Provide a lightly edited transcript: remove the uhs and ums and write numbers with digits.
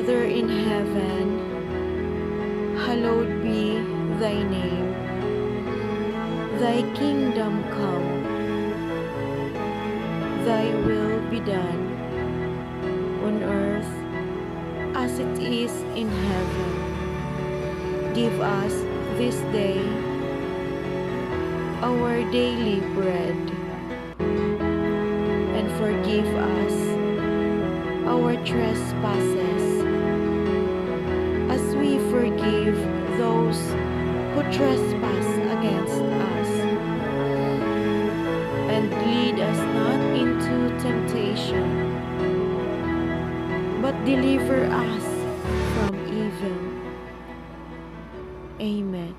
Father in heaven, hallowed be thy name. Thy kingdom come, thy will be done, on earth as it is in heaven. Give us this day our daily bread, and forgive us our trespasses, as we forgive those who trespass against us. And lead us not into temptation, but deliver us from evil. Amen.